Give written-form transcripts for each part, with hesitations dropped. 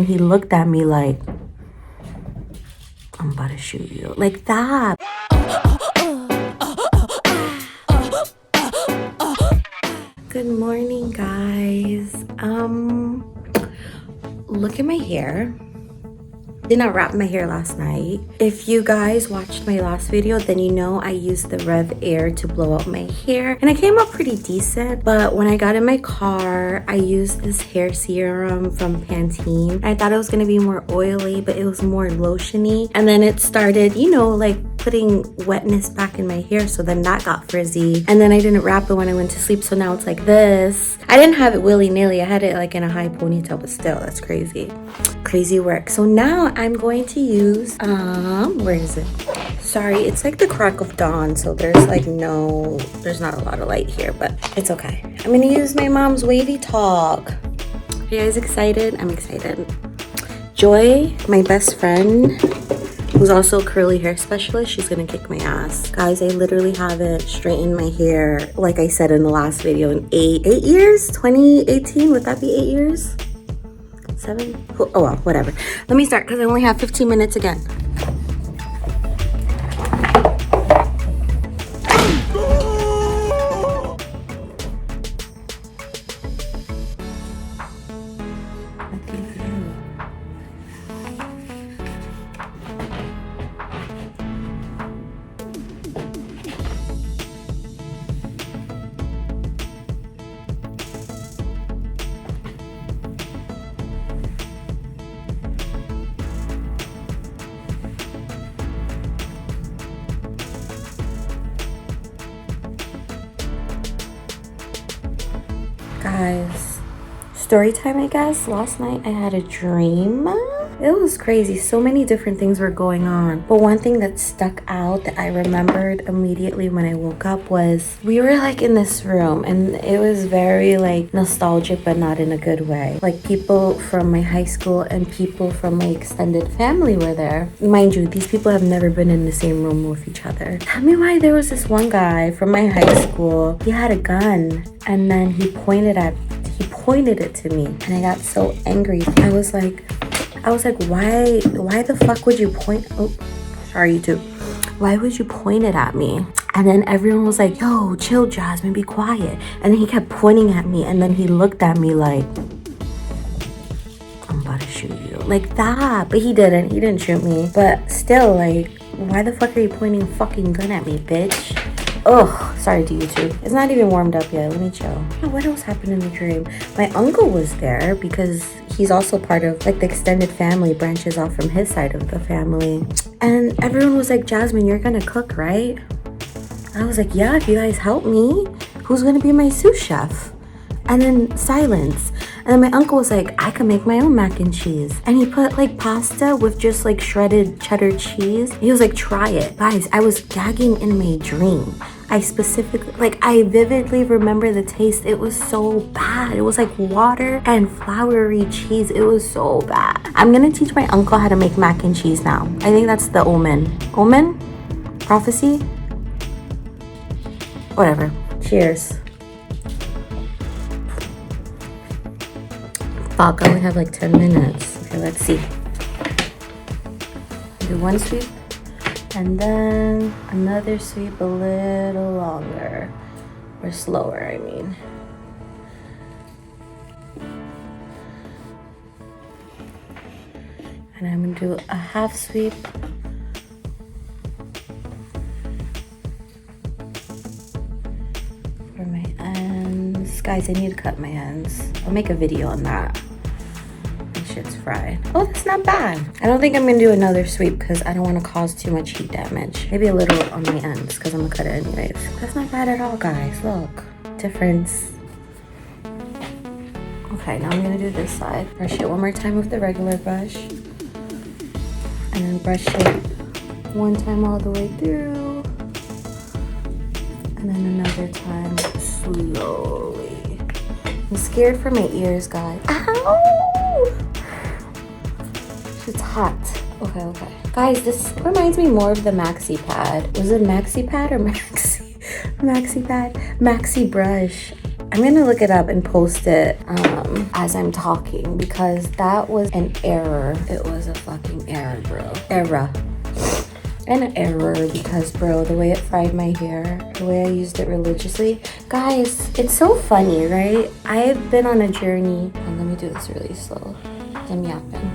He looked at me like, I'm about to shoot you. Like that. Good morning, guys. Look at my hair. Did not wrap my hair last night. If you guys watched my last video, then you know I used the Rev Air to blow out my hair, and it came out pretty decent. But when I got in my car, I used this hair serum from Pantene. I thought it was gonna be more oily, but it was more lotiony. And then it started, you know, like putting wetness back in my hair, so then that got frizzy. And then I didn't wrap it when I went to sleep, so now it's like this. I didn't have it willy-nilly. I had it like in a high ponytail, but still, that's crazy. Crazy work. So now I'm going to use, where is it? Sorry, it's like the crack of dawn, so there's not a lot of light here, but it's okay. I'm gonna use my mom's WavyTalk. Are you guys excited? I'm excited. Joy, my best friend, who's also a curly hair specialist, she's gonna kick my ass. Guys, I literally haven't straightened my hair, like I said in the last video, in eight years? 2018, would that be 8 years? 7? Oh well, whatever. Let me start, because I only have 15 minutes again. Guys, story time, I guess. Last night I had a dream. It was crazy. So many different things were going on. But one thing that stuck out that I remembered immediately when I woke up was we were like in this room, and it was very like nostalgic, but not in a good way. Like people from my high school and people from my extended family were there. Mind you, these people have never been in the same room with each other. Tell me why there was this one guy from my high school. He had a gun, and then he pointed it to me, and I got so angry. I was like, why the fuck would you point? Oh, sorry, YouTube. Why would you point it at me? And then everyone was like, yo, chill, Jasmine, be quiet. And then he kept pointing at me, and then he looked at me like, I'm about to shoot you. Like that. But he didn't shoot me. But still, like, why the fuck are you pointing a fucking gun at me, bitch? Ugh, sorry to YouTube. It's not even warmed up yet. Let me chill. What else happened in the dream? My uncle was there because he's also part of like the extended family, branches off from his side of the family. And everyone was like, Jasmine, you're gonna cook, right? I was like, yeah, if you guys help me. Who's gonna be my sous chef? And then silence. And then my uncle was like, I can make my own mac and cheese. And he put like pasta with just like shredded cheddar cheese. He was like, try it. Guys, I was gagging in my dream. I vividly remember the taste. It was so bad. It was like water and floury cheese. It was so bad. I'm gonna teach my uncle how to make mac and cheese now. I think that's the omen. Omen? Prophecy? Whatever. Cheers. Fuck, I only have like 10 minutes. Okay, let's see. Do one sweep, and then another sweep a little longer. Or slower, I mean. And I'm gonna do a half sweep. For my ends. Guys, I need to cut my ends. I'll make a video on that. Shit's fried. Oh, that's not bad. I don't think I'm gonna do another sweep because I don't want to cause too much heat damage. Maybe a little on my ends because I'm gonna cut it anyways. That's not bad at all, guys. Look, difference. Okay, now I'm gonna do this side. Brush it one more time with the regular brush, and then brush it one time all the way through, and then another time slowly. I'm scared for my ears, guys. Ow! It's hot. Okay. Guys, this reminds me more of the Maxi Pad. Was it Maxi Pad or Maxi Pad? Maxi Brush. I'm gonna look it up and post it as I'm talking because that was an error. It was a fucking error, bro. An error because, bro, the way it fried my hair, the way I used it religiously. Guys, it's so funny, right? I've been on a journey. Oh, let me do this really slow. I'm yapping.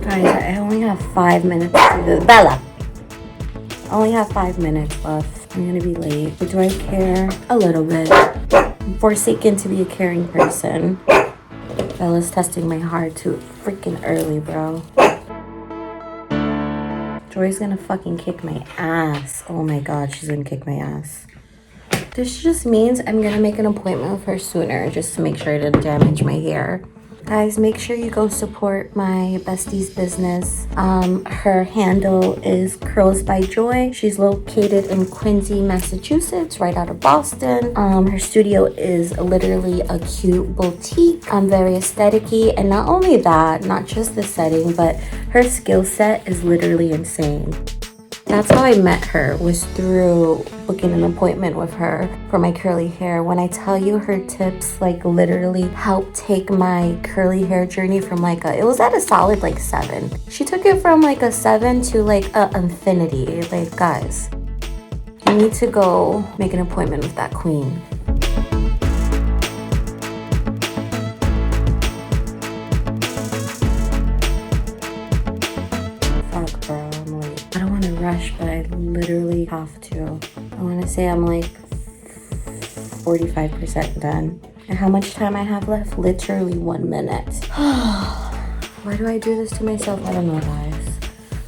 Guys, I only have 5 minutes to do this. Bella! I only have 5 minutes left. I'm gonna be late. But do I care? A little bit. I'm forsaken to be a caring person. Bella's testing my heart too freaking early, bro. Joy's gonna fucking kick my ass. Oh my god, she's gonna kick my ass. This just means I'm gonna make an appointment with her sooner just to make sure I didn't damage my hair. Guys, make sure you go support my bestie's business. Her handle is Curls by Joy. She's located in Quincy, Massachusetts, right out of Boston. Her studio is literally a cute boutique, very aesthetic-y. And not only that, not just the setting, but her skill set is literally insane. That's how I met her, was through booking an appointment with her for my curly hair. When I tell you her tips, like literally helped take my curly hair journey from like it was at a solid like 7. She took it from like a 7 to like a infinity. Like, guys, I need to go make an appointment with that queen. Fuck, bro. I don't want to rush, but I literally have to. I want to say I'm like 45% done. And how much time I have left? Literally 1 minute. Why do I do this to myself? I don't know, guys.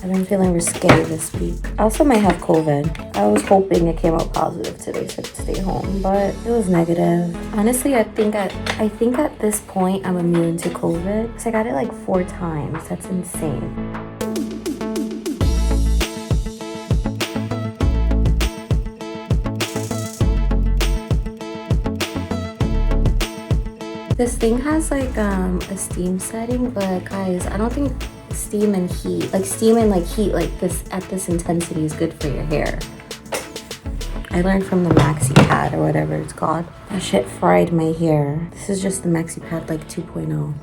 I've been feeling risque this week. I also might have COVID. I was hoping it came out positive today so I could stay home, but it was negative. Honestly, I think at this point I'm immune to COVID because I got it like 4 times. That's insane. This thing has like a steam setting, but guys, I don't think steam and heat like this at this intensity is good for your hair. I learned from the maxi pad or whatever it's called. That shit fried my hair. This is just the maxi pad like 2.0.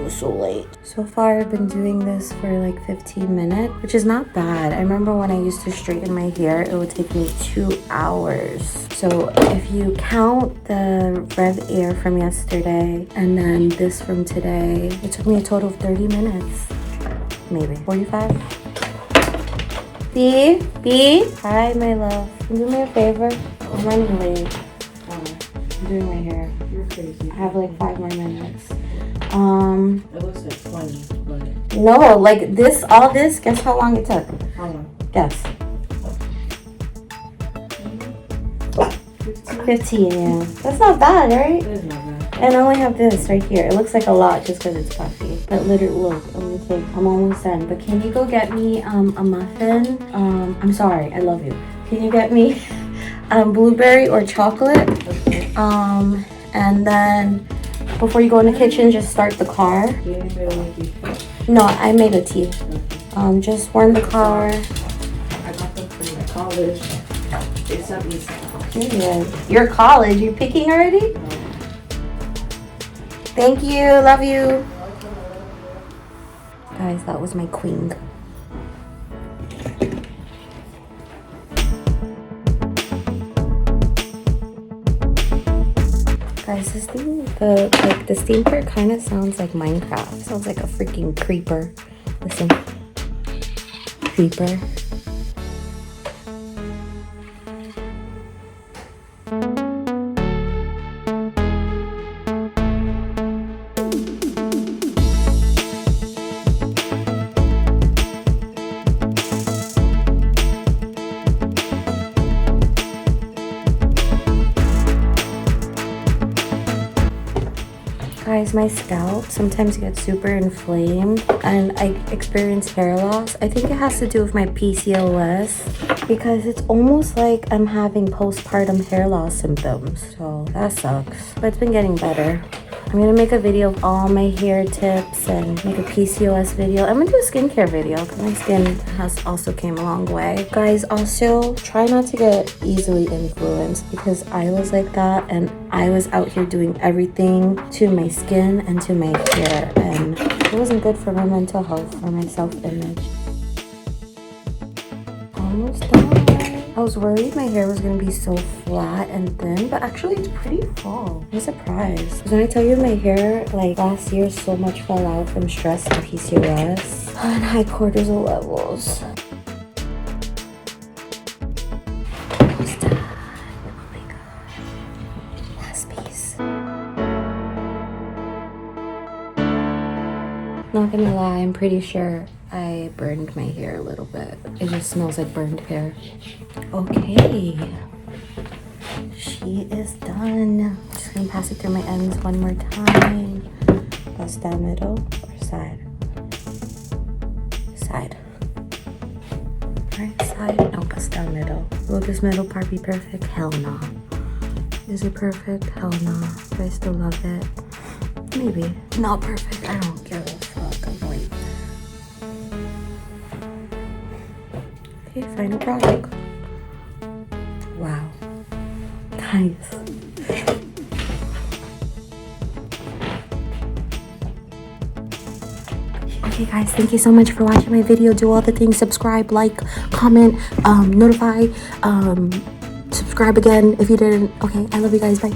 So late. So far I've been doing this for like 15 minutes, which is not bad. I remember when I used to straighten my hair, it would take me 2 hours. So if you count the Rev Air from yesterday and then this from today, it took me a total of 30 minutes. Maybe 45. B, hi my love. Can you do me a favor? I'm running late. I'm doing my hair. You're crazy. I have like 5 more minutes. It looks like 20, but... No, like this, all this, guess how long it took? How long? Guess. 15, yeah. That's not bad, right? It is not bad. And I only have this right here. It looks like a lot just because it's puffy. But literally, look, I'm almost done. But can you go get me a muffin? I'm sorry, I love you. Can you get me blueberry or chocolate? Okay. And then before you go in the kitchen, just start the car. No, I made a tea. Just warm the car. I got them from my college. They sent me some. Your college, you're picking already? Thank you, love you. Guys, that was my queen. Guys, this thing, the steam part kind of sounds like Minecraft. It sounds like a freaking creeper. Listen. Creeper. Guys, my scalp sometimes gets super inflamed and I experience hair loss. I think it has to do with my PCOS because it's almost like I'm having postpartum hair loss symptoms. So that sucks, but it's been getting better. I'm gonna make a video of all my hair tips and make a PCOS video. I'm gonna do a skincare video because my skin has also came a long way. Guys, also try not to get easily influenced because I was like that and I was out here doing everything to my skin and to my hair and it wasn't good for my mental health or my self-image. Almost done. I was worried my hair was gonna be so flat and thin, but actually it's pretty full. I'm surprised. When I tell you my hair, like last year, so much fell out from stress and PCOS and high cortisol levels. Almost done. Oh my god. Last piece. Not gonna lie, I'm pretty sure I burned my hair a little bit. It just smells like burned hair. Okay, she is done. Just gonna pass it through my ends one more time. Bust down middle or side? Side. Right side? No, bust down middle. Will this middle part be perfect? Hell no. Is it perfect? Hell no. Do I still love it? Maybe. Not perfect. I don't give a fuck. I'm white. Okay, final product. Wow. Guys. Okay guys, thank you so much for watching my video. Do all the things, subscribe, like, comment, notify, subscribe again if you didn't. Okay, I love you guys. Bye.